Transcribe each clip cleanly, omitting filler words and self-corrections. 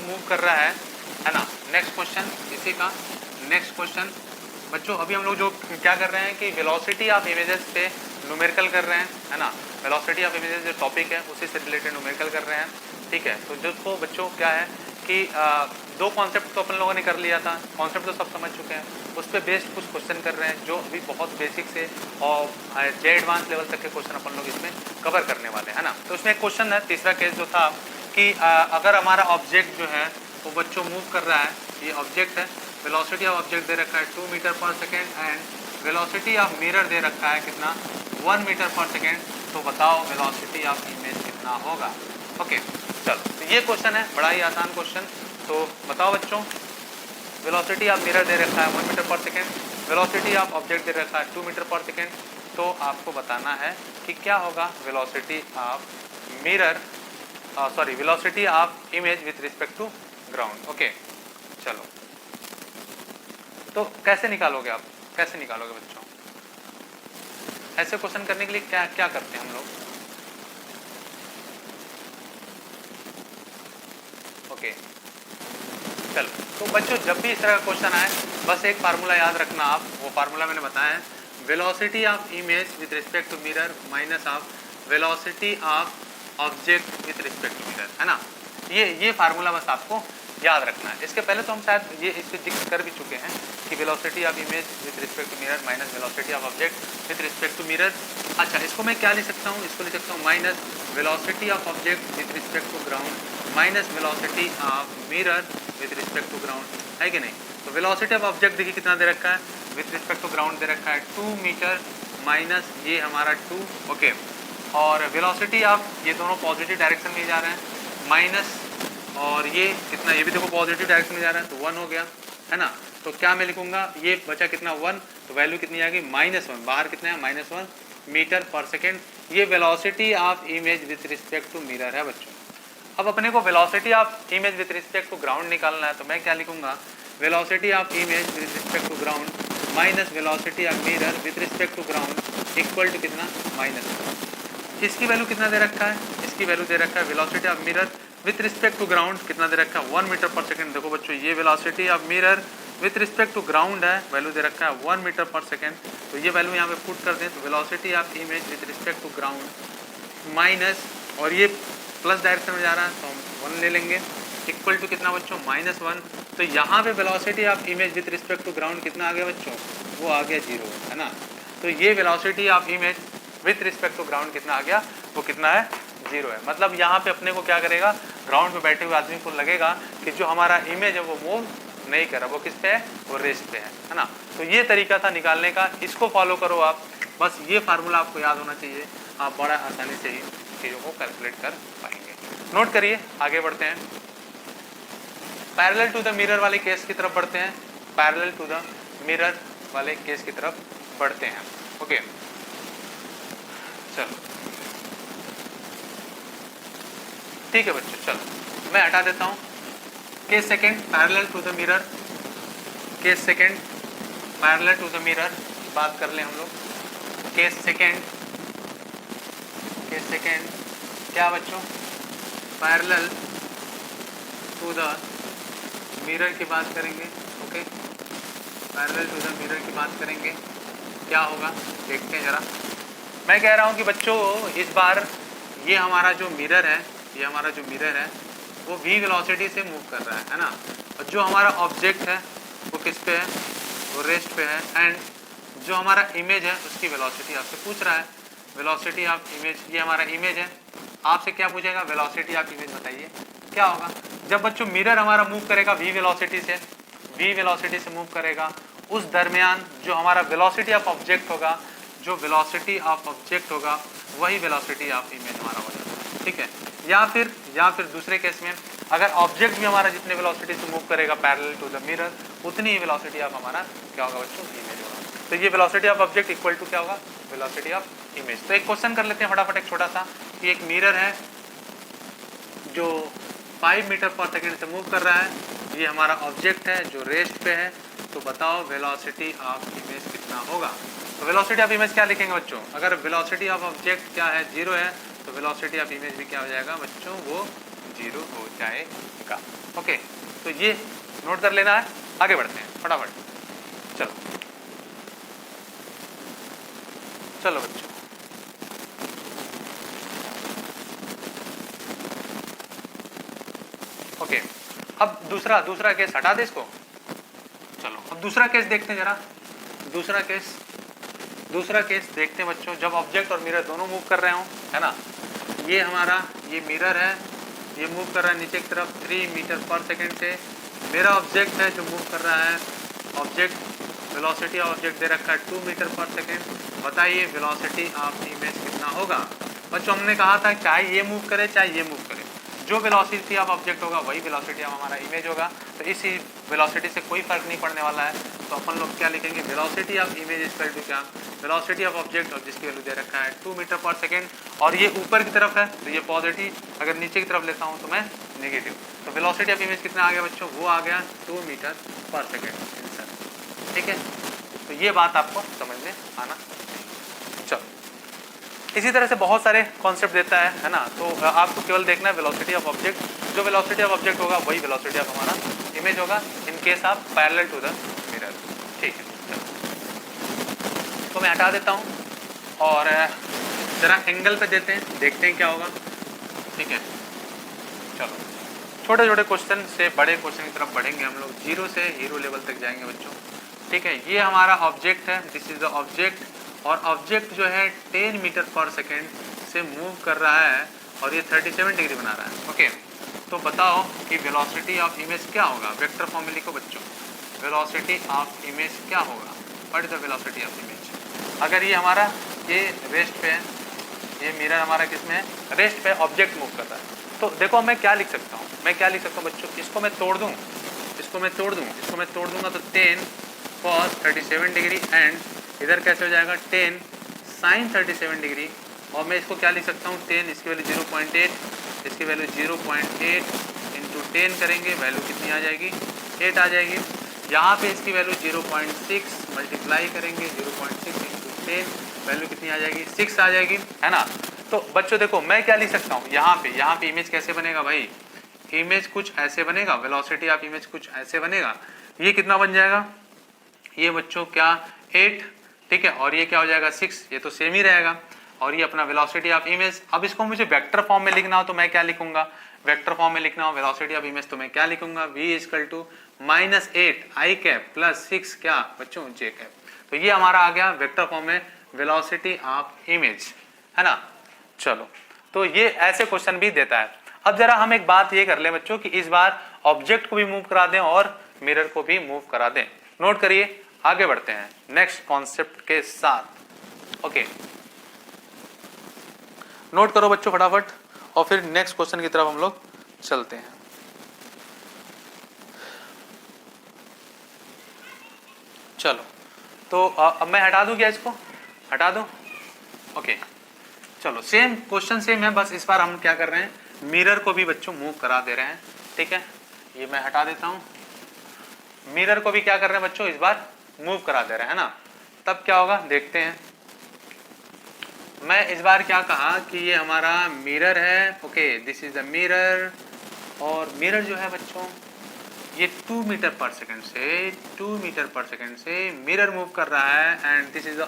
वो मूव कर रहा है ना। नेक्स्ट क्वेश्चन इसी का नेक्स्ट क्वेश्चन बच्चों, अभी हम लोग जो क्या कर रहे हैं कि वेलोसिटी ऑफ इमेजेस पे न्यूमेरिकल कर रहे हैं, है ना। वेलोसिटी ऑफ इमेजेस जो टॉपिक है उसी से रिलेटेड न्यूमेरिकल कर रहे हैं, ठीक है। तो जो बच्चों क्या है कि दो कॉन्सेप्ट तो अपन लोगों ने कर लिया था, कॉन्सेप्ट तो सब समझ चुके हैं, उस पर बेस्ड कुछ क्वेश्चन कर रहे हैं जो अभी बहुत बेसिक से और जे एडवांस लेवल तक के क्वेश्चन अपन लोग इसमें कवर करने वाले हैं ना। तो उसमें एक क्वेश्चन है, तीसरा केस जो था कि अगर हमारा ऑब्जेक्ट जो है वो बच्चों मूव कर रहा है, ये ऑब्जेक्ट है, वेलोसिटी ऑफ ऑब्जेक्ट दे रखा है 2 metre per second and velocity of mirror दे रखा है कितना 1 मीटर पर सेकेंड, तो बताओ वेलोसिटी ऑफ इमेज कितना होगा। ओके चलो, तो ये क्वेश्चन है, बड़ा ही आसान क्वेश्चन। तो बताओ बच्चों, वेलोसिटी ऑफ मिरर दे रखा है 1 metre per second, velocity of object they रखा है 2 मीटर पर सेकेंड, तो आपको बताना है कि क्या होगा velocity of mirror sorry velocity of image with respect to ground. Okay चलो, तो कैसे निकालोगे आप, कैसे निकालोगे बच्चों? ऐसे क्वेश्चन करने के लिए क्या क्या करते हैं हम लोग? ओके चलो, तो बच्चों जब भी इस तरह का क्वेश्चन आए बस एक फार्मूला याद रखना आप, वो फार्मूला मैंने बताया है, velocity of image with respect to mirror minus of velocity of object with respect to mirror, है ना। ये फार्मूला बस आपको याद रखना है। इसके पहले तो हम शायद ये इसको जिक्र कर भी चुके हैं कि velocity of image with respect to mirror minus velocity of object with respect to mirror. अच्छा, इसको मैं क्या लिख सकता हूँ? इसको लिख सकता हूँ minus velocity of object with respect to ground minus velocity of mirror with respect to ground, है कि नहीं। तो वेलोसिटी ऑफ ऑब्जेक्ट देखिए कितना दे रखा है, विथ रिस्पेक्ट टू ग्राउंड दे रखा है 2 मीटर माइनस ये हमारा 2, ओके। और वेलोसिटी ऑफ, ये दोनों पॉजिटिव डायरेक्शन में जा रहे हैं, माइनस और ये कितना, ये भी देखो पॉजिटिव डायरेक्शन में जा रहा है, तो 1 हो गया, है ना। तो क्या मैं लिखूंगा, ये बचा कितना 1, तो वैल्यू कितनी आएगी -1, बाहर कितना है -1 मीटर पर सेकेंड। ये velocity of image with respect to mirror है बच्चों। अब अपने को velocity of image with respect to ground निकालना है, तो मैं क्या लिखूंगा, velocity of image with respect to ground minus velocity of mirror with respect to ground equal to कितना -1। इसकी वैल्यू कितना दे रखा है, इसकी वैल्यू दे रखा है velocity of mirror with respect to ground कितना दे रखा है 1 मीटर पर सेकेंड। देखो बच्चों, ये velocity of mirror with respect to ground है, वैल्यू दे रखा है 1 मीटर पर सेकेंड। तो ये वैल्यू यहाँ पे पुट कर दें, तो velocity of image with respect to ground minus, और ये प्लस डायरेक्शन में जा रहा है तो हम 1 ले लेंगे, इक्वल टू कितना बच्चों -1। तो यहाँ पे velocity of image with respect to ground कितना आ गया बच्चों, वो आ गया 0, है ना। तो ये velocity of image with respect to ground कितना आ गया, वो कितना है 0 है। मतलब यहाँ पे अपने को क्या करेगा, ग्राउंड पे बैठे हुए आदमी को लगेगा कि जो हमारा इमेज है वो मूव नहीं कर रहा, वो किस पे है, वो रेस्ट पे है ना। तो ये तरीका था निकालने का, इसको फॉलो करो आप, बस ये फार्मूला आपको याद होना चाहिए, आप बड़ा आसानी से ही चीज़ों को कैलकुलेट कर पाएंगे। नोट करिए, आगे बढ़ते हैं, पैरेलल टू द मिरर वाले केस की तरफ बढ़ते हैं, पैरेलल टू द मिरर वाले केस की तरफ बढ़ते हैं। ओके चलो ठीक है बच्चों, चलो मैं हटा देता हूँ। Case second parallel to the mirror, case second parallel to the mirror बात कर लें हम लोग। केस सेकेंड क्या बच्चों, पैरेलल टू द मिरर की बात करेंगे। Okay, parallel to the mirror की बात करेंगे, क्या होगा देखते हैं जरा। मैं कह रहा हूँ कि बच्चों इस बार ये हमारा जो मिरर है, ये हमारा जो मिरर है वो v वेलोसिटी से मूव कर रहा है ना। और जो हमारा ऑब्जेक्ट है वो किस पे है, वो रेस्ट पे है। एंड जो हमारा इमेज है उसकी वेलोसिटी आपसे पूछ रहा है, वेलोसिटी ऑफ इमेज, ये हमारा इमेज है, आपसे क्या पूछेगा, वेलोसिटी ऑफ इमेज बताइए क्या होगा। जब बच्चों मिरर हमारा मूव करेगा v वेलोसिटी से मूव करेगा, उस दरमियान जो हमारा वेलोसिटी ऑफ ऑब्जेक्ट होगा, जो वेलोसिटी ऑफ ऑब्जेक्ट होगा वही वेलोसिटी ऑफ इमेज हमारा हो जाता है, ठीक है। या फिर दूसरे केस में अगर ऑब्जेक्ट भी हमारा जितने वेलोसिटी से मूव करेगा पैरेलल टू द मिरर, उतनी ही वेलोसिटी ऑफ हमारा क्या होगा बच्चों, इमेज होगा। तो ये velocity of object equal to क्या होगा, वेलोसिटी ऑफ इमेज। तो एक क्वेश्चन कर लेते हैं फटाफट, एक छोटा सा, कि एक मिरर है जो 5 मीटर पर सेकेंड से मूव कर रहा है, ये हमारा ऑब्जेक्ट है जो रेस्ट पे है, तो बताओ वेलोसिटी ऑफ इमेज कितना होगा। तो वेलोसिटी ऑफ इमेज क्या लिखेंगे बच्चों, अगर वेलोसिटी ऑफ ऑब्जेक्ट क्या है 0 है, तो वेलोसिटी ऑफ इमेज भी क्या हो जाएगा बच्चों, वो 0 हो जाएगा। ओके ओके, तो ये नोट कर लेना है। आगे बढ़ते हैं फटाफट। चलो चलो बच्चों, ओके, अब दूसरा केस हटा दे इसको। चलो अब दूसरा केस देखते हैं जरा। दूसरा केस देखते हैं बच्चों, जब ऑब्जेक्ट और मिरर दोनों मूव कर रहे हो, है ना। ये हमारा ये मिरर है, ये मूव कर रहा है नीचे की तरफ 3 मीटर पर सेकेंड से। मेरा ऑब्जेक्ट है जो मूव कर रहा है, object velocity of object they रखा है 2 मीटर पर सेकेंड। बताइए वेलोसिटी ऑफ इमेज कितना होगा। बच्चों हमने कहा था चाहे ये मूव करे चाहे ये मूव करे, जो वेलोसिटी ऑफ ऑब्जेक्ट होगा वही वेलोसिटी ऑफ हमारा इमेज होगा। तो इस वेलोसिटी से कोई फर्क नहीं पड़ने वाला है। तो अपन लोग क्या लिखेंगे, velocity of image equal to क्या, वेलोसिटी ऑफ ऑब्जेक्ट और जिसकी वैल्यू दे रखा है 2 मीटर पर सेकेंड, और ये ऊपर की तरफ है तो ये पॉजिटिव, अगर नीचे की तरफ लेता हूँ तो मैं नेगेटिव। तो वेलोसिटी ऑफ इमेज कितना आ गया बच्चों, वो आ गया 2 मीटर पर सेकेंड आंसर। ठीक है, तो ये बात आपको समझ में आना। चलो इसी तरह से बहुत सारे कॉन्सेप्ट देता है ना। तो आपको केवल देखना है वेलोसिटी ऑफ ऑब्जेक्ट, जो वेलोसिटी ऑफ ऑब्जेक्ट होगा वही वेलोसिटी ऑफ हमारा इमेज होगा in case of parallel to the mirror. ठीक है, चलो तो मैं हटा देता हूँ और जरा एंगल पे देते हैं, देखते हैं क्या होगा। ठीक है, चलो छोटे छोटे क्वेश्चन से बड़े क्वेश्चन की तरफ बढ़ेंगे हम लोग, जीरो से हीरो लेवल तक जाएंगे बच्चों। ठीक है, ये हमारा ऑब्जेक्ट है, दिस इज द ऑब्जेक्ट, और ऑब्जेक्ट जो है 10 मीटर पर सेकेंड से मूव कर रहा है और ये 37 डिग्री बना रहा है। ओके, तो बताओ कि वेलोसिटी ऑफ इमेज क्या होगा। वेक्टर फॉर्म में लिखो बच्चों, वेलोसिटी ऑफ इमेज क्या होगा, what is the velocity of image. अगर ये हमारा ये रेस्ट पे है, ये मिरर हमारा किसमें है, रेस्ट पे, ऑब्जेक्ट मूव कर रहा है, तो देखो मैं क्या लिख सकता हूँ, बच्चों, इसको मैं तोड़ दूँ, इसको मैं तोड़ दूंगा तो 10 cos 37 डिग्री एंड इधर कैसे हो जाएगा 10 sin 37 डिग्री, और मैं इसको क्या लिख सकता हूँ 10, इसकी वैल्यू 0.8, इसकी वैल्यू 0.8 इंटू 10 करेंगे, वैल्यू कितनी आ जाएगी 8 आ जाएगी। यहाँ पे इसकी वैल्यू 0.6 मल्टीप्लाई करेंगे, 0.6 इंटू 10 वैल्यू कितनी आ जाएगी 6 आ जाएगी, है ना। तो बच्चों देखो मैं क्या लिख सकता हूँ, यहाँ पे इमेज कैसे बनेगा भाई, इमेज कुछ ऐसे बनेगा, वेलोसिटी ऑफ इमेज कुछ ऐसे बनेगा। ये कितना बन जाएगा, ये बच्चों क्या 8, ठीक है, और ये क्या हो जाएगा 6, ये तो सेम ही रहेगा, और ये अपना वेलोसिटी ऑफ इमेज। अब इसको मुझे वेक्टर फॉर्म में लिखना हो तो मैं क्या लिखूंगा, वेक्टर फॉर्म में लिखना हो वेलोसिटी ऑफ इमेज तो मैं क्या लिखूंगा, v equal to -8 i cap plus 6 क्या बच्चों j कैप। तो ये हमारा आ गया वेक्टर फॉर्म में वेलोसिटी ऑफ इमेज, है ना। चलो तो ये ऐसे क्वेश्चन भी देता है। अब जरा हम एक बात ये कर लें बच्चों कि इस बार ऑब्जेक्ट को भी मूव करा दें और मिरर को भी मूव करा दें। नोट करिए, आगे बढ़ते हैं नेक्स्ट कॉन्सेप्ट के साथ। ओके, नोट करो बच्चों फटाफट, और फिर नेक्स्ट क्वेश्चन की तरफ हम लोग चलते हैं। चलो तो अब मैं हटा दूं क्या, इसको हटा दूं। ओके, चलो सेम क्वेश्चन सेम है, बस इस बार हम क्या कर रहे हैं, मिरर को भी बच्चों मूव करा दे रहे हैं। ठीक है, ये मैं हटा देता हूं, मिरर को भी क्या कर रहे हैं बच्चों इस बार मूव करा दे रहे हैं ना। तब क्या होगा देखते हैं। मैं इस बार क्या कहा कि ये हमारा मिरर है, okay this is the mirror, और मिरर जो है बच्चों ये 2 मीटर पर सेकेंड से मिरर मूव कर रहा है, and this is the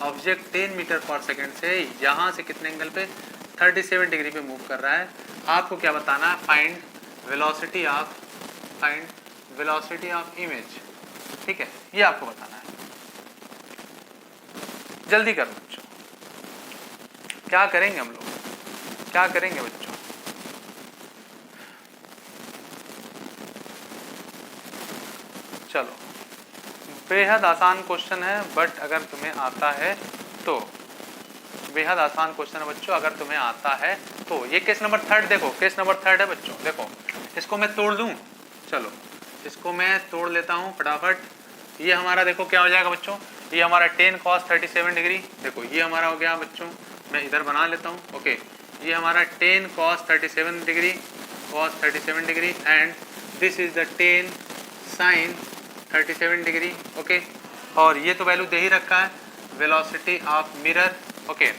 object 10 metre per second से यहाँ से कितने एंगल पे 37 डिग्री पे मूव कर रहा है। आपको क्या बताना है, फाइंड वेलोसिटी ऑफ इमेज। ठीक है, ये आपको बताना है, जल्दी करो बच्चों। क्या करेंगे हम लोग, क्या करेंगे बच्चों, चलो बेहद आसान क्वेश्चन है, बट अगर तुम्हें आता है तो, बेहद आसान क्वेश्चन है बच्चों अगर तुम्हें आता है तो। ये केस नंबर 3 देखो, केस नंबर 3 है बच्चों, देखो इसको मैं तोड़ दूं, चलो इसको मैं तोड़ लेता हूं फटाफट। ये हमारा देखो क्या हो जाएगा बच्चों, ये हमारा 10 cos 37 डिग्री, देखो ये हमारा हो गया बच्चों, मैं इधर बना लेता हूँ। ओके, ये हमारा 10 cos 37 degree and this is the 10 sin 37 degree. Okay, और ये तो वैल्यू दे ही रखा है वेलोसिटी ऑफ मिरर। ओके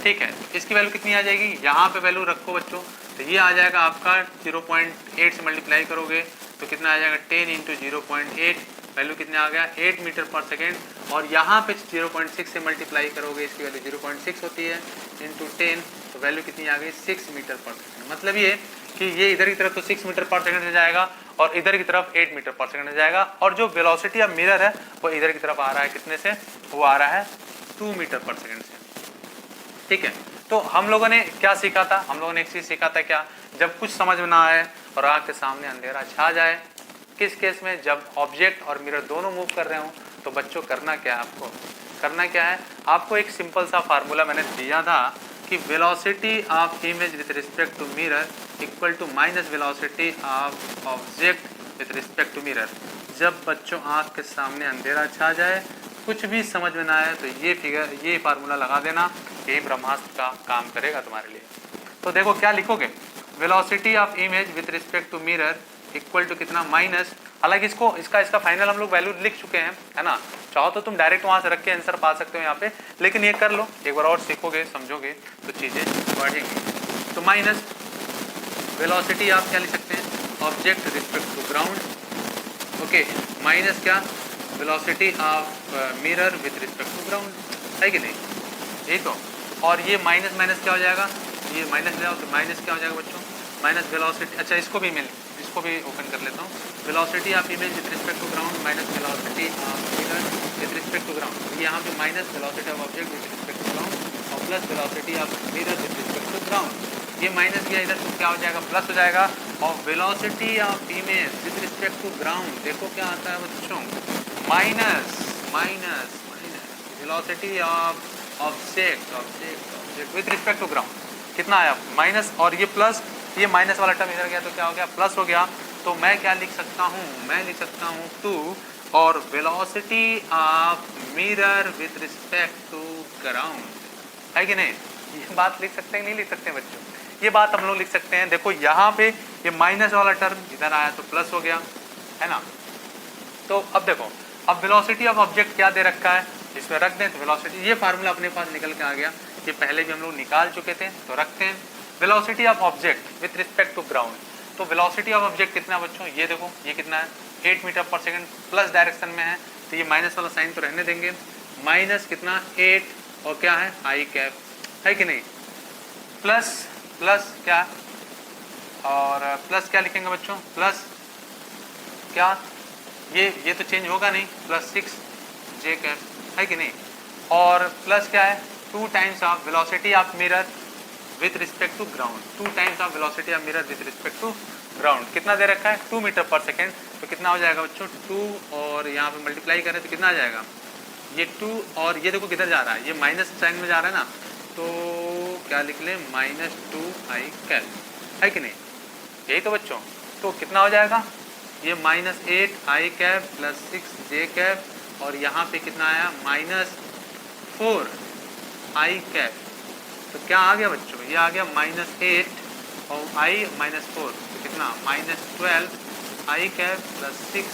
ठीक है, इसकी वैल्यू कितनी आ जाएगी, यहाँ पे वैल्यू रखो बच्चों, तो ये आ जाएगा आपका 0.8 से मल्टीप्लाई करोगे तो कितना आ जाएगा 10 इंटू 0.8, वैल्यू कितने आ गया 8 मीटर पर सेकेंड। और यहाँ पे 0.6 से मल्टीप्लाई करोगे, इसकी वैल्यू 0.6 होती है, इंटू 10 तो वैल्यू कितनी आ गई 6 मीटर पर सेकेंड। मतलब ये कि ये इधर की तरफ तो 6 मीटर पर सेकेंड से जाएगा और इधर की तरफ 8 मीटर पर सेकेंड से जाएगा, और जो वेलोसिटी ऑफ मिरर है वो इधर की तरफ आ रहा है कितने से, वो आ रहा है 2 मीटर पर सेकेंड से। ठीक है, तो हम लोगों ने क्या सीखा था, हम लोगों ने एक चीज सीखा था क्या, जब कुछ समझ में ना आए और आँख के सामने अंधेरा छा जाए, किस केस में, जब ऑब्जेक्ट और मिरर दोनों मूव कर रहे हो, तो बच्चों करना क्या है, आपको करना क्या है, आपको एक सिंपल सा फार्मूला मैंने दिया था कि velocity of image with respect to mirror equal to minus velocity of object with respect to mirror. जब बच्चों आँख के सामने अंधेरा छा जाए, कुछ भी समझ में ना आए, तो ये फिगर, ये फार्मूला लगा देना, यही ब्रह्मास्त्र का काम करेगा तुम्हारे लिए। तो देखो क्या लिखोगे, velocity of image with respect to mirror equal to कितना माइनस, हालांकि इसका फाइनल हम लोग वैल्यू लिख चुके हैं, है ना, चाहो तो तुम डायरेक्ट वहां से रख के आंसर पा सकते हो यहाँ पे, लेकिन ये कर लो, एक बार और सीखोगे समझोगे तो चीजें बढ़ेंगी। तो माइनस वेलोसिटी आप क्या लिख सकते हैं, object respect to ground, okay, minus क्या, velocity of mirror with respect to ground, है कि नहीं, यही तो। और ये माइनस माइनस क्या हो जाएगा, ये माइनस ले आओ तो माइनस क्या हो जाएगा बच्चों, माइनस वेलोसिटी, अच्छा इसको भी ओपन कर लेता हूँ, velocity of image with respect to ground minus velocity of mirror with respect to ground, यहाँ पे minus velocity of object with respect to ground और plus velocity of mirror with respect to ground, ये minus गया इधर तो क्या हो जाएगा प्लस हो जाएगा, और velocity of image with respect to ground देखो क्या आता है बच्चों, minus minus minus velocity of object with respect to ground, कितना आया माइनस, और ये प्लस, ये माइनस वाला टर्म इधर गया तो क्या हो गया प्लस हो गया, तो मैं क्या लिख सकता हूँ, मैं लिख सकता हूँ 2 और velocity of mirror with respect to ground, है कि नहीं, ये बात लिख सकते हैं नहीं लिख सकते हैं बच्चों, ये बात हम लोग लिख सकते हैं। देखो यहाँ पे ये माइनस वाला टर्म इधर आया तो प्लस हो गया, है ना। तो अब देखो, अब वेलोसिटी ऑफ ऑब्जेक्ट क्या दे रखा है, इसमें रख दें तो वेलोसिटी, ये फार्मूला अपने पास निकल के आ गया, ये पहले भी हम लोग निकाल चुके थे, तो रखते हैं velocity of object with respect to ground. तो वेलोसिटी ऑफ ऑब्जेक्ट कितना बच्चों, ये देखो ये कितना है 8 मीटर पर सेकंड, प्लस डायरेक्शन में है तो ये माइनस वाला साइन तो रहने देंगे, माइनस कितना 8 और क्या है आई कैप, है कि नहीं, प्लस प्लस क्या, और प्लस क्या लिखेंगे बच्चों, प्लस क्या, ये तो चेंज होगा नहीं, प्लस 6 जे कैप, है कि नहीं, और प्लस क्या है 2 times of velocity of mirror with respect to ground, 2 times of velocity of mirror with respect to ground, कितना दे रखा है 2 मीटर पर सेकेंड, तो कितना हो जाएगा बच्चों 2 और यहाँ पे मल्टीप्लाई करें तो कितना आ जाएगा, ये 2 और ये देखो किधर जा रहा है, ये माइनस साइन में जा रहा है ना, तो क्या लिख लें -2 आई कैप, है कि नहीं, यही तो बच्चों, तो कितना हो जाएगा ये -8 आई कैप प्लस 6 जे कैप और यहाँ पे कितना आया -4 आई कैप, तो क्या आ गया बच्चों, ये आ गया -8 और आई -4 तो कितना -12 I cap plus 6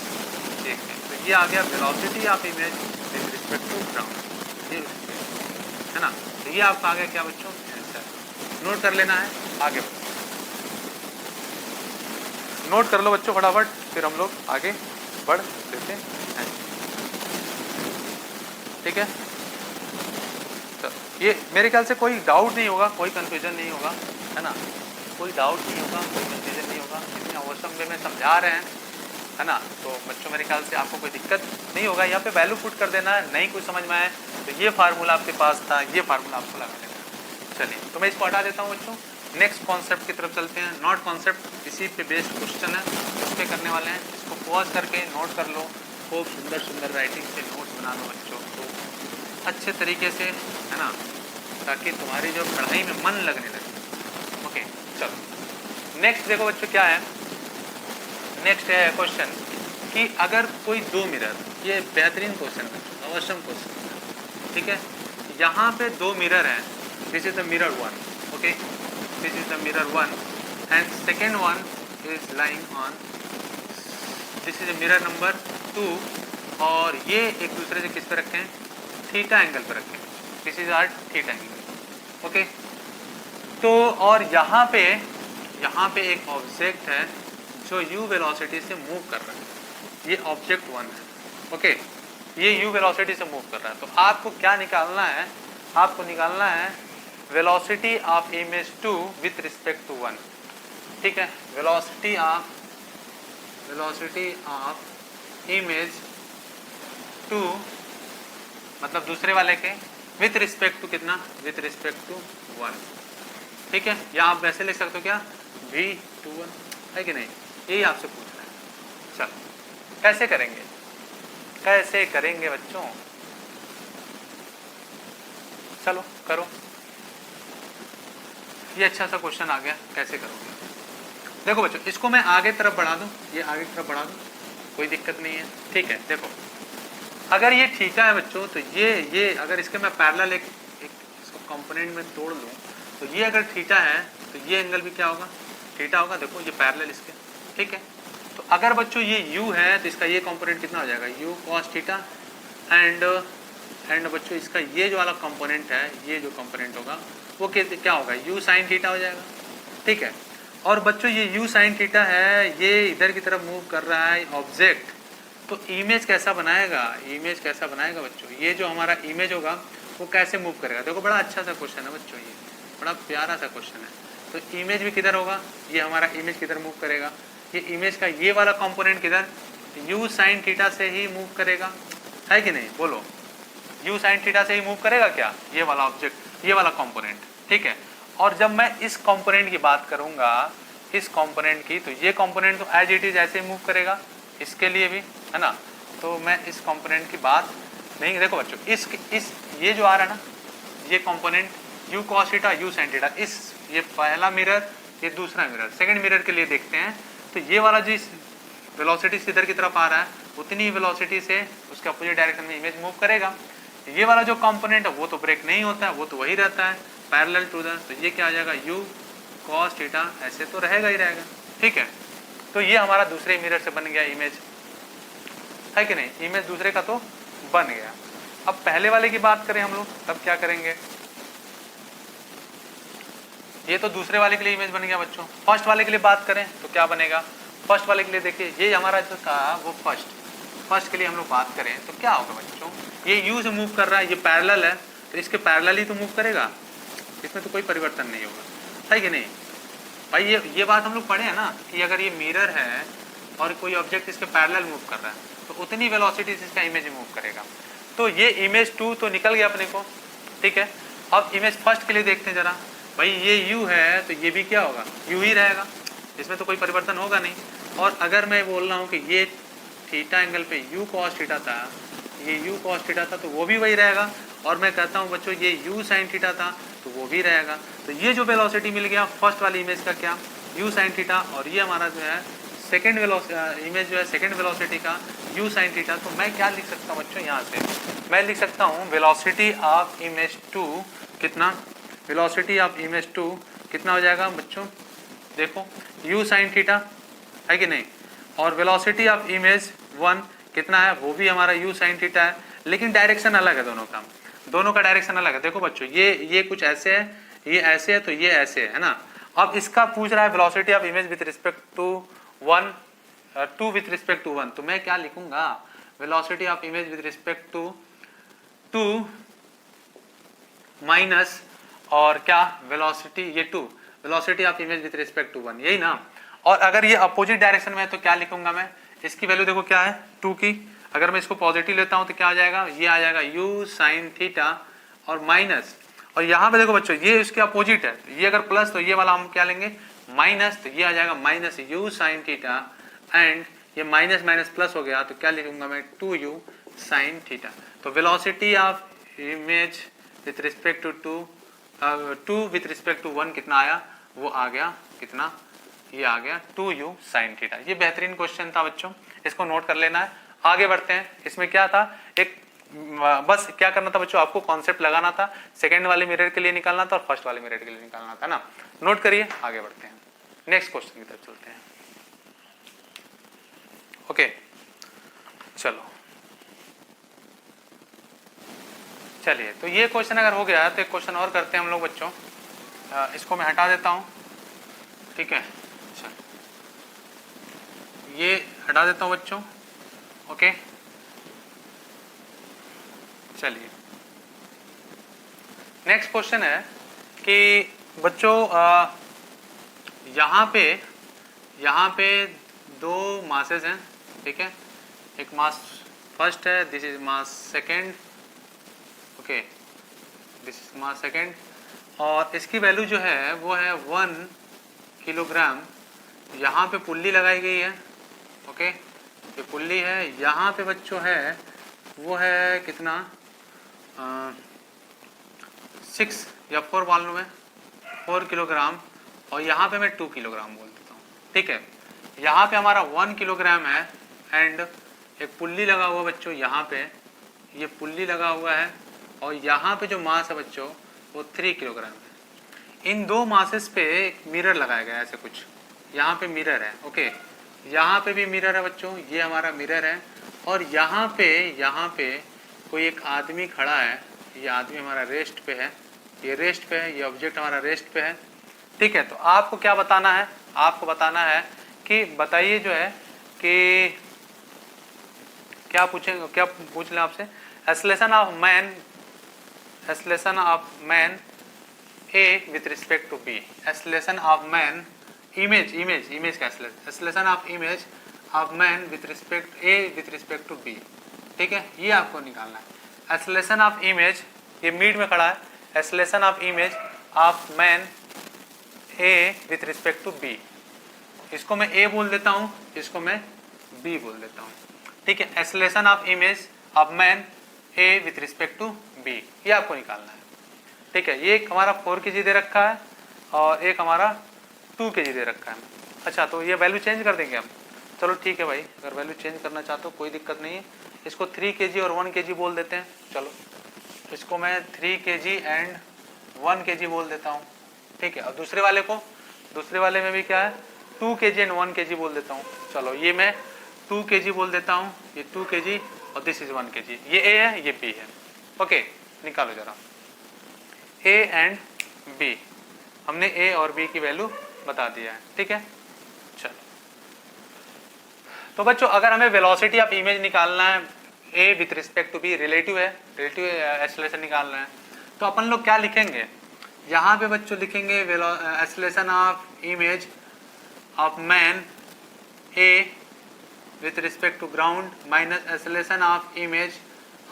J cap, तो ये आ गया velocity of image with respect to ground, ये है ना, तो ये आपका आ गया क्या बच्चों आंसर, नोट कर लेना है, आगे नोट कर लो बच्चों फटाफट, फिर हम लोग आगे बढ़ देते हैं, ठीक है। तो ये मेरे ख्याल से कोई डाउट नहीं होगा, कोई कंफ्यूजन नहीं होगा, है ना, कोई डाउट नहीं होगा, कोई कंफ्यूजन नहीं होगा, इतने औसम वे में समझा रहे हैं, है ना, तो बच्चों मेरे ख्याल से आपको कोई दिक्कत नहीं होगा, यहाँ पे वैल्यू पुट कर देना है, नहीं कुछ समझ में आए तो ये फार्मूला आपके पास था, ये फार्मूला आपको लगा देना। चलिए तो मैं इसको हटा देता हूँ बच्चों, नेक्स्ट कॉन्सेप्ट की तरफ चलते हैं, नॉट कॉन्सेप्ट इसी पे बेस्ड क्वेश्चन है, उस पर करने वाले हैं, इसको पॉज करके नोट कर लो, खूब सुंदर सुंदर राइटिंग से नोट्स बना लो बच्चों को अच्छे तरीके से, है ना, ताकि तुम्हारी जो पढ़ाई में मन लगने लगे। ओके चलो नेक्स्ट देखो बच्चों क्या है, नेक्स्ट है क्वेश्चन कि अगर कोई 2 मिरर, ये बेहतरीन क्वेश्चन है, अवश्यम क्वेश्चन, ठीक है, यहाँ पे 2 मिरर हैं, this is the mirror 1, okay, this is the mirror 1 and second one is lying on, this is mirror number 2 और ये एक दूसरे से किस पे रखे हैं, थीटा एंगल पे रखे हैं, this is R theta angle, okay. तो और यहाँ यहाँ पे एक ऑब्जेक्ट है जो u वेलोसिटी से मूव कर रहा है, ये ऑब्जेक्ट 1 है। ओके, ये u वेलोसिटी से मूव कर रहा है। तो आपको क्या निकालना है, आपको निकालना है velocity of image 2 with respect to 1। ठीक है, वेलोसिटी ऑफ इमेज 2 मतलब दूसरे वाले के विथ रिस्पेक्ट टू कितना, विथ रिस्पेक्ट टू 1। ठीक है, या आप वैसे लिख सकते हो क्या, v21 है कि नहीं, यही आपसे पूछ रहा है। चलो कैसे करेंगे, कैसे करेंगे बच्चों, चलो करो। ये अच्छा सा क्वेश्चन आ गया, कैसे करोगे। देखो बच्चों, इसको मैं आगे तरफ बढ़ा दूं, ये आगे तरफ बढ़ा दूं, कोई दिक्कत नहीं है। ठीक है, देखो अगर ये थीटा है बच्चों, तो ये अगर इसके मैं पैरेलल एक इसको कंपोनेंट में तोड़ लूं, तो ये अगर थीटा है तो ये एंगल भी क्या होगा, थीटा होगा। देखो ये पैरेलल इसके। ठीक है, तो अगर बच्चों ये u है तो इसका ये कंपोनेंट कितना हो जाएगा, u cos थीटा, एंड बच्चों इसका ये जो वाला कंपोनेंट है, ये जो कंपोनेंट होगा वो क्या होगा, u sin थीटा हो जाएगा। ठीक है, और बच्चों ये u sin थीटा है, ये इधर की तरफ मूव कर रहा है ऑब्जेक्ट, तो इमेज कैसा बनाएगा, इमेज कैसा बनाएगा बच्चों, ये जो हमारा इमेज होगा वो कैसे मूव करेगा। देखो बड़ा अच्छा सा क्वेश्चन है बच्चों, ये बड़ा प्यारा सा क्वेश्चन है। तो इमेज भी किधर होगा, ये हमारा इमेज किधर मूव करेगा, ये इमेज का ये वाला कंपोनेंट किधर, u sin थीटा से ही मूव करेगा, है कि नहीं, बोलो u sin थीटा से ही मूव करेगा क्या, ये वाला ऑब्जेक्ट, ये वाला कंपोनेंट। ठीक है, और जब मैं इस कंपोनेंट की बात करूंगा, इस कंपोनेंट की, तो ये कंपोनेंट तो एज इट इज ऐसे ही मूव करेगा, इसके लिए भी, है ना। तो मैं इस कंपोनेंट की बात नहीं, देखो बच्चों इस ये जो आ रहा है ना, ये component u cos theta, u sin theta, इस ये पहला मिरर, ये दूसरा मिरर, सेकंड मिरर के लिए देखते हैं। तो ये वाला जो वेलोसिटी से इधर की तरफ आ रहा है, उतनी वेलोसिटी से उसके अपोजिट डायरेक्शन में इमेज मूव करेगा। ये वाला जो कंपोनेंट है वो तो ब्रेक नहीं होता है, वो तो वही रहता है पैरेलल टू द, तो ये क्या आ जाएगा, u cos थीटा, ऐसे तो रहेगा ही रहेगा। ठीक है, तो ये हमारा दूसरे मिरर से बन गया इमेज, है कि नहीं, इमेज दूसरे का तो बन गया। अब पहले वाले की बात करें हम लोग, तब क्या करेंगे, ये तो दूसरे वाले के लिए इमेज बन गया बच्चों। फर्स्ट वाले के लिए बात करें तो क्या बनेगा, फर्स्ट वाले के लिए देखिए, ये हमारा जो था वो फर्स्ट के लिए हम लोग बात करें तो क्या होगा बच्चों, ये u से मूव कर रहा है, ये पैरेलल है तो इसके पैरेलल ही तो मूव करेगा, इसमें तो कोई परिवर्तन नहीं होगा, है कि नहीं भाई। ये बात हम लोग पढ़े हैं ना कि अगर ये मिरर है और कोई ऑब्जेक्ट इसके पैरेलल मूव कर रहा है तो उतनी वेलोसिटी से इसका इमेज मूव करेगा। तो ये इमेज 2 तो निकल गया अपने को। ठीक है, अब इमेज फर्स्ट के लिए देखते हैं जरा, भाई ये u है तो ये भी क्या होगा, u ही रहेगा, इसमें तो कोई परिवर्तन होगा नहीं। और अगर मैं बोल रहा हूँ कि ये थीटा एंगल पे u cos थीटा था, ये u cos थीटा था, तो वो भी वही रहेगा। और मैं कहता हूँ बच्चों ये u sin थीटा था तो वो भी रहेगा। तो ये जो वेलोसिटी मिल गया फर्स्ट वाली इमेज का क्या, u sin थीटा, और ये हमारा जो है सेकेंड इमेज जो है सेकेंड वेलोसिटी का u sin थीटा। तो मैं क्या लिख सकता हूँ बच्चों, यहाँ से मैं लिख सकता हूँ वेलोसिटी ऑफ इमेज 2 कितना, वेलोसिटी ऑफ इमेज 2 कितना हो जाएगा बच्चों, देखो u sin थीटा, है कि नहीं, और वेलोसिटी ऑफ इमेज 1 कितना है, वो भी हमारा u sin थीटा है, लेकिन डायरेक्शन अलग है दोनों का डायरेक्शन अलग है। देखो बच्चों ये कुछ ऐसे है, ये ऐसे है, तो ये ऐसे है ना। अब इसका पूछ रहा है velocity of image with respect to 1, 2 with respect to 1, तो मैं क्या लिखूंगा, velocity of image with respect to 2 minus, और क्या वेलोसिटी, ये 2 velocity of image with respect to 1, यही ना। और अगर ये अपोजिट डायरेक्शन में है तो क्या लिखूंगा मैं, इसकी वैल्यू देखो क्या है 2 की, अगर मैं इसको पॉजिटिव लेता हूं तो क्या आ जाएगा, ये आ जाएगा u sin थीटा और माइनस, और यहाँ पे देखो बच्चों ये इसके अपोजिट है, तो ये अगर प्लस तो ये वाला हम क्या लेंगे माइनस, तो ये आ जाएगा minus u sin theta, and ये माइनस माइनस प्लस हो गया तो क्या लिखूंगा मैं 2u sin थीटा। तो velocity of image with respect to 2 with respect to 1 कितना आया, वो आ गया कितना, ये आ गया 2u sin थीटा। ये बेहतरीन क्वेश्चन था बच्चों, इसको नोट कर लेना है। आगे बढ़ते हैं, इसमें क्या था, एक बस क्या करना था बच्चों, आपको कॉन्सेप्ट लगाना था, सेकंड वाले मिरर के लिए निकालना था और फर्स्ट वाले मिरर के लिए निकालना था ना। नोट करिए, आगे बढ़ते हैं, नेक्स्ट क्वेश्चन की तरफ चलते हैं। ओके चलो, चलिए तो ये क्वेश्चन अगर हो गया तो एक क्वेश्चन और करते हैं हम लोग बच्चों, इसको मैं हटा देता हूं, ठीक है, चल ये हटा देता हूँ बच्चों। ओके, चलिए नेक्स्ट क्वेश्चन है कि बच्चों यहाँ पे दो मासेस हैं, ठीक है, एक मास फर्स्ट है, this is mass second, okay this is mass second, और इसकी वैल्यू जो है वो है 1 किलोग्राम। यहाँ पे पुल्ली लगाई गई है, ओके ये पुल्ली है, यहाँ पे बच्चों है वो है कितना 6 या 4 मालूम है 4 किलोग्राम, और यहाँ पे मैं 2 किलोग्राम बोल देता हूँ, ठीक है। यहाँ पे हमारा 1 किलोग्राम है एंड एक पुल्ली लगा हुआ बच्चों, यहाँ पे ये पुल्ली लगा हुआ है, और यहाँ पे जो मास है बच्चों वो 3 किलोग्राम है। इन दो मासेस पे एक मिरर लगाया गया है, ऐसे कुछ यहाँ पे मिरर है, ओके यहाँ पे भी मिरर है बच्चों, ये हमारा मिरर है, और यहाँ पे कोई एक आदमी खड़ा है, ये आदमी हमारा रेस्ट पे है, ये रेस्ट पे है, ये ऑब्जेक्ट हमारा रेस्ट पे है, ठीक है। तो आपको क्या बताना है, आपको बताना है कि बताइए जो है कि क्या पूछेंगे, क्या पूछ लें आपसे, acceleration of man A with respect to B, acceleration of man image का acceleration of image of man with respect A with respect to B, ठीक है, ये आपको निकालना है। एक्सेलरेशन ऑफ इमेज, ये मिड में खड़ा है, acceleration of image of man A with respect to B, इसको मैं ए बोल देता हूँ, इसको मैं बी बोल देता हूँ, ठीक है। Acceleration of image of man A with respect to B, ये आपको निकालना है, ठीक है। ये एक हमारा 4 kg दे रखा है और एक हमारा 2 kg दे रखा है। अच्छा, तो ये वैल्यू चेंज कर देंगे हम, चलो ठीक है भाई, अगर वैल्यू चेंज करना चाहते हो कोई दिक्कत नहीं है, इसको 3 kg और 1 kg बोल देते हैं, चलो इसको मैं 3 kg एंड 1 kg बोल देता हूँ, ठीक है। और दूसरे वाले में भी क्या है 2 kg एंड 1 kg बोल देता हूँ, चलो ये मैं 2 kg बोल देता हूँ, ये 2 kg और दिस इज 1 kg, ये ए है ये बी है, ओके निकालो जरा ए एंड बी, हमने ए और बी की वैल्यू बता दिया है, ठीक है। चलो तो बच्चों अगर हमें वेलोसिटी ऑफ इमेज निकालना है A with respect to B, relative acceleration निकालना है, तो अपन लोग क्या लिखेंगे, यहाँ पे बच्चों लिखेंगे acceleration of image of man A with respect to ground minus acceleration of image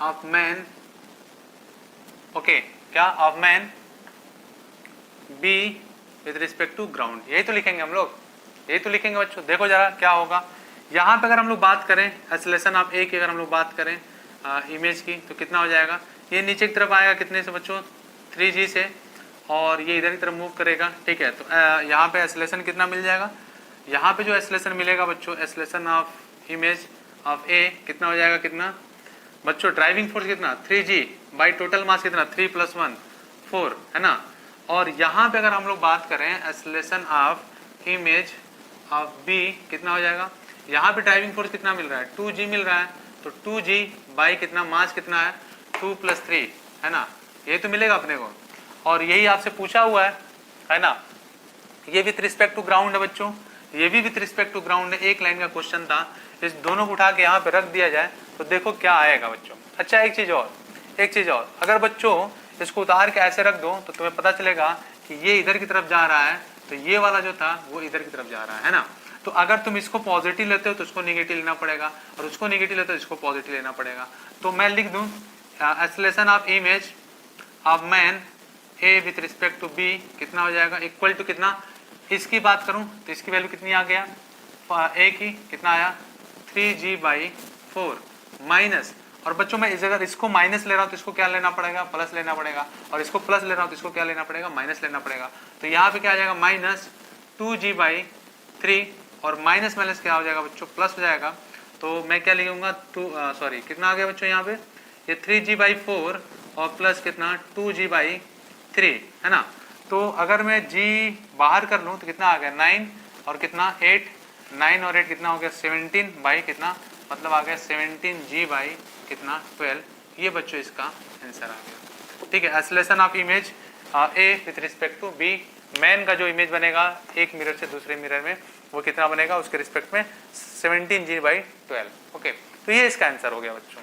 of man, okay क्या of man B with respect to ground, यही तो लिखेंगे हम लोग, यही तो लिखेंगे बच्चों। देखो जरा क्या होगा, यहाँ पे अगर हम लोग बात करें एक्सेलरेशन ऑफ ए की, अगर हम लोग बात करें इमेज की, तो कितना हो जाएगा, ये नीचे की तरफ आएगा कितने से बच्चों 3g से, और ये इधर की तरफ मूव करेगा, ठीक है। तो यहाँ पे एक्सेलरेशन कितना मिल जाएगा, यहाँ पे जो एक्सेलरेशन मिलेगा बच्चों, एक्सेलरेशन ऑफ इमेज ऑफ ए कितना हो जाएगा, कितना बच्चों ड्राइविंग फोर्स कितना 3g बाई टोटल मास कितना 3 + 1 4 है ना। और यहाँ पे अगर हम लोग बात करें acceleration of image of B कितना हो जाएगा, यहाँ पे ड्राइविंग फोर्स कितना मिल रहा है 2g मिल रहा है, तो 2g बाई कितना मास कितना है 2 + 3 है ना, यही तो मिलेगा अपने को, और यही आपसे पूछा हुआ है ना। ये विथ रिस्पेक्ट टू ग्राउंड है बच्चों, ये भी विथ रिस्पेक्ट टू ग्राउंड है, एक लाइन का क्वेश्चन था, इस दोनों को उठा के यहाँ पे रख दिया जाए तो देखो क्या आएगा बच्चों। अच्छा एक चीज और, अगर बच्चों इसको उतार के ऐसे रख दो तो तुम्हें पता चलेगा कि ये इधर की तरफ जा रहा है, तो ये वाला जो था वो इधर की तरफ जा रहा है ना। तो अगर तुम इसको पॉजिटिव लेते हो तो इसको निगेटिव लेना पड़ेगा, और उसको निगेटिव लेते हो तो इसको पॉजिटिव लेना पड़ेगा। तो मैं लिख दूं acceleration of image of man A with respect to B कितना हो जाएगा, इक्वल टू कितना, इसकी बात करूं तो इसकी वैल्यू कितनी आ गया, ए की कितना आया 3g/4 माइनस, और बच्चों मैं इस अगर इसको माइनस ले रहा हूँ तो इसको क्या लेना पड़ेगा, प्लस लेना पड़ेगा, और इसको प्लस ले रहा हूँ तो इसको क्या लेना पड़ेगा, माइनस लेना पड़ेगा। तो यहाँ पे क्या आ जाएगा -2g/3, और माइनस माइनस क्या हो जाएगा बच्चों, प्लस हो जाएगा। तो मैं क्या लिखूंगा कितना आ गया बच्चों यहाँ पे, ये 3g/4 और प्लस कितना 2g/3 है ना। तो अगर मैं g बाहर कर लूँ तो कितना आ गया 9 और कितना 8, 9 और 8 कितना हो गया 17 बाई कितना, मतलब आ गया 17g/ कितना 12, ये बच्चों इसका आंसर आ गया, ठीक है। Acceleration of image A with respect to B man का जो इमेज बनेगा एक मिरर से दूसरे मिरर में वो कितना बनेगा उसके रिस्पेक्ट में 17G/12। ओके, तो ये इसका आंसर हो गया बच्चों।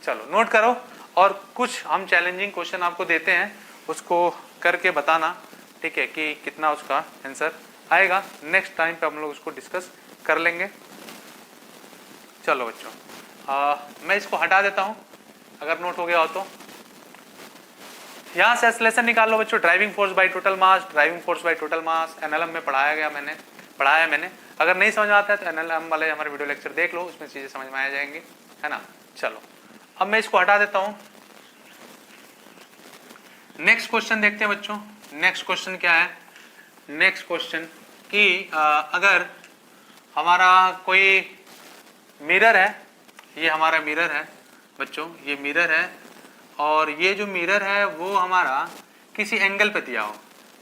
चलो नोट करो, और कुछ हम चैलेंजिंग क्वेश्चन आपको देते हैं उसको करके बताना, ठीक है, कि कितना उसका आंसर आएगा। नेक्स्ट टाइम पे हम लोग उसको डिस्कस कर लेंगे। चलो बच्चों, मैं इसको हटा देता हूँ अगर नोट हो गया हो तो। यहाँ से एक्सेलरेशन निकाल लो बच्चों, driving force by total mass, driving force by total mass NLM में पढ़ाया मैंने। अगर नहीं समझ में आता है तो एनएलएम वाले हमारे वीडियो लेक्चर देख लो, उसमें चीजें समझ में आ जाएंगी, है ना। चलो अब मैं इसको हटा देता हूँ। नेक्स्ट क्वेश्चन देखते हैं बच्चों। नेक्स्ट क्वेश्चन क्या है? नेक्स्ट क्वेश्चन कि अगर हमारा कोई मिरर है, ये हमारा मिरर है बच्चों, ये मिरर है, और ये जो मिरर है वो हमारा किसी एंगल पे दिया हो,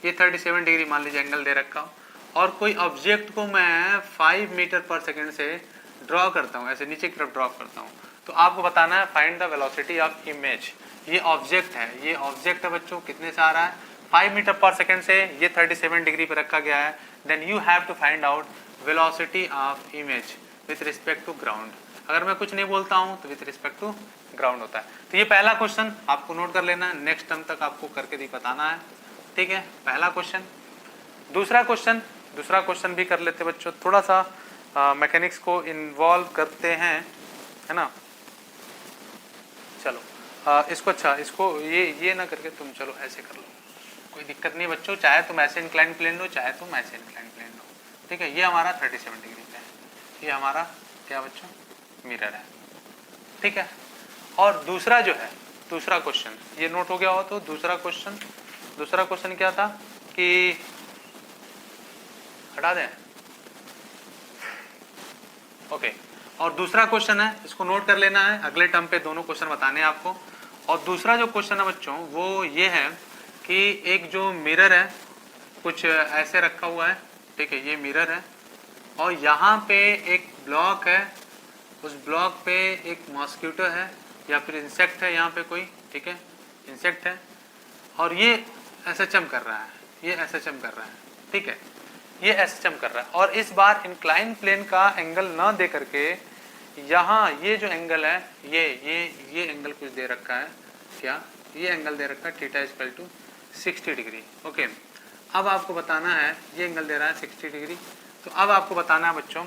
ये 37 डिग्री मान लीजिए एंगल दे रखा हो, और कोई ऑब्जेक्ट को मैं 5 मीटर पर सेकेंड से ड्रॉ करता हूँ, ऐसे नीचे की तरफ ड्रॉ करता हूँ, तो आपको बताना है find the velocity of image. ये ऑब्जेक्ट है, ये ऑब्जेक्ट है बच्चों, कितने से आ रहा है 5 मीटर पर सेकेंड से, ये 37 डिग्री पे रखा गया है। Then you have to find out velocity of image with respect to ground. अगर मैं कुछ नहीं बोलता हूँ तो विथ रिस्पेक्ट टू ग्राउंड होता है। तो ये पहला क्वेश्चन आपको नोट कर लेना है, नेक्स्ट टर्म तक आपको करके बताना है, ठीक है, पहला क्वेश्चन। दूसरा क्वेश्चन भी कर लेते बच्चों, थोड़ा सा मैकेनिक्स को इन्वॉल्व करते हैं, है ना। चलो इसको इसको ये ना करके तुम चलो ऐसे कर लो, कोई दिक्कत नहीं बच्चों, चाहे तुम ऐसे इंक्लाइन प्लेन लो, चाहे तुम ऐसे इंक्लाइन प्लेन लो, ठीक है। ये हमारा 37 डिग्री पे है, ये हमारा क्या बच्चों मिरर है, ठीक है। और दूसरा जो है, दूसरा क्वेश्चन ये नोट हो गया हो तो दूसरा क्वेश्चन क्या था कि हटा दें, ओके। और दूसरा क्वेश्चन है, इसको नोट कर लेना है, अगले टर्म पे दोनों क्वेश्चन बताने हैं आपको। और दूसरा जो क्वेश्चन है बच्चों वो ये है कि एक जो मिरर है कुछ ऐसे रखा हुआ है, ठीक है, ये मिरर है, और यहाँ पे एक ब्लॉक है, उस ब्लॉक पे एक मॉस्किटो है या फिर इंसेक्ट है यहाँ पे कोई, ठीक है, इंसेक्ट है, और ये एसएचएम कर रहा है, ये एसएचएम कर रहा है, ठीक है, ये एसएचएम कर रहा है। और इस बार इंक्लाइन प्लेन का एंगल ना दे करके यहाँ ये जो एंगल है, ये एंगल कुछ दे रखा है, क्या ये एंगल दे रखा है θ = 60 डिग्री, ओके। अब आपको बताना है, ये एंगल दे रहा है 60 डिग्री, तो अब आपको बताना है बच्चों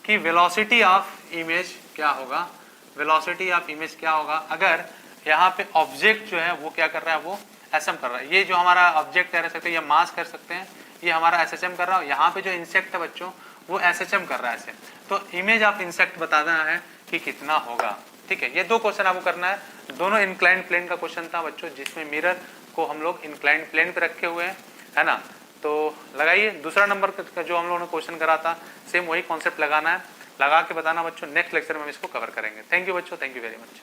कि वेलोसिटी ऑफ इमेज क्या होगा, वेलोसिटी ऑफ इमेज क्या होगा अगर यहाँ पे ऑब्जेक्ट जो है वो क्या कर रहा है, वो एसएम कर रहा है। ये जो हमारा ऑब्जेक्ट कह सकते हैं, ये मास कर सकते हैं, ये हमारा एसएचएम कर रहा है, यहाँ पे जो इंसेक्ट है बच्चों वो एसएचएम कर रहा है ऐसे, तो इमेज ऑफ इंसेक्ट बताना है कि कितना होगा, ठीक है। ये दो क्वेश्चन आपको करना है, दोनों इंक्लाइंड प्लेन का क्वेश्चन था बच्चों, जिसमें मिरर को हम लोग इंक्लाइंड प्लेन पे रखे हुए हैं, है ना। तो लगाइए, दूसरा नंबर का जो हम लोगों ने क्वेश्चन करा था सेम वही कॉन्सेप्ट लगाना है, लगा के बताना बच्चों। नेक्स्ट लेक्चर में हम इसको कवर करेंगे। थैंक यू बच्चों, थैंक यू वेरी मच।